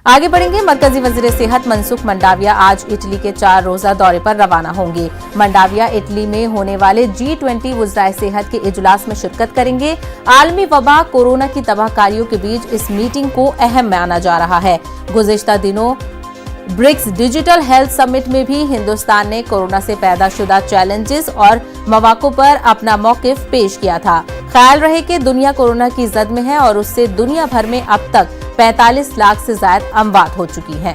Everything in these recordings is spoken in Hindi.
आगे बढ़ेंगे। मरकजी वजीर सेहत मनसुख मंडाविया आज इटली के 4 रोजा दौरे पर रवाना होंगे। मंडाविया इटली में होने वाले G20 वज़राए सेहत के इजलास में शिरकत करेंगे। आलमी वबा कोरोना की तबाहकारियों के बीच इस मीटिंग को अहम माना जा रहा है। गुज़िश्ता दिनों ब्रिक्स डिजिटल हेल्थ समिट में भी हिंदुस्तान ने कोरोना से पैदा शुदा चैलेंजेस और मौक़ों पर अपना मौक़िफ़ पेश किया था। ख्याल रहे कि दुनिया कोरोना की जद में है और उससे दुनिया भर में अब तक 45 लाख से ज्यादा अमवात हो चुकी हैं।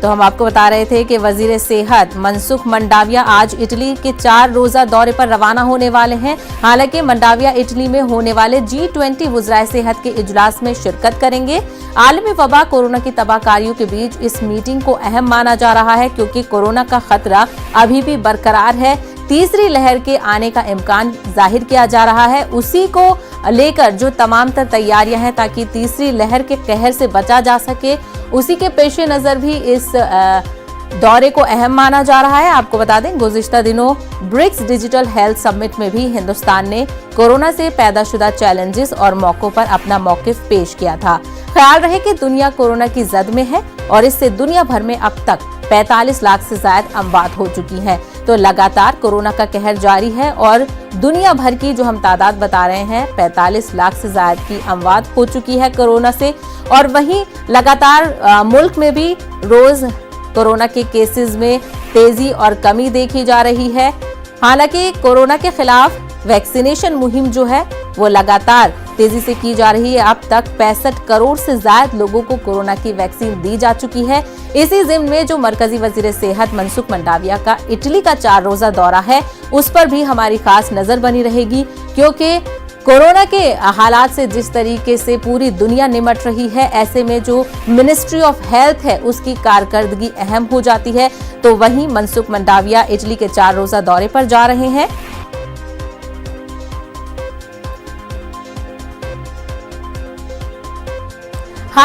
तो हम आपको बता रहे थे कि वजीर सेहत मनसुख मंडाविया आज इटली के 4 रोजा दौरे पर रवाना होने वाले हैं। हालांकि मंडाविया इटली में होने वाले G20 वज़राए सेहत के इजलास में शिरकत करेंगे। आलमी वबा कोरोना की तबाहकारियों के बीच इस मीटिंग को अहम माना जा रहा है, क्योंकि कोरोना का खतरा अभी भी बरकरार है। तीसरी लहर के आने का इम्कान जाहिर किया जा रहा है। उसी को लेकर जो तमाम तर तैयारियां हैं ताकि तीसरी लहर के कहर से बचा जा सके, उसी के पेश नजर भी इस दौरे को अहम माना जा रहा है। आपको बता दें, गुज़िश्ता दिनों ब्रिक्स डिजिटल हेल्थ समिट में भी हिंदुस्तान ने कोरोना से पैदाशुदा चैलेंजेस और मौक़ों पर अपना मौक़िफ़ पेश किया था। ख्याल रहे कि दुनिया कोरोना की जद में है और इससे दुनिया भर में अब तक 45 लाख से ज्यादा अमवात हो चुकी हैं। तो लगातार कोरोना का कहर जारी है और दुनिया भर की जो हम तादाद बता रहे हैं 45 लाख से ज्यादा की अमवात हो चुकी है कोरोना से। और वहीं लगातार मुल्क में भी रोज कोरोना के केसेस में तेजी और कमी देखी जा रही है। हालांकि कोरोना के खिलाफ वैक्सीनेशन मुहिम जो है वो लगातार तेजी से की जा रही है। अब तक 65 करोड़ से ज्यादा लोगों को कोरोना की वैक्सीन दी जा चुकी है। इसी जिम्न में जो मरकजी वजीर सेहत मनसुख मंडाविया का इटली का 4 रोजा दौरा है, उस पर भी हमारी खास नजर बनी रहेगी, क्योंकि कोरोना के हालात से जिस तरीके से पूरी दुनिया निमट रही है, ऐसे में जो मिनिस्ट्री ऑफ हेल्थ है उसकी कारकर्दगी अहम हो जाती है। तो वहीं मनसुख मंडाविया इटली के 4 रोजा दौरे पर जा रहे हैं।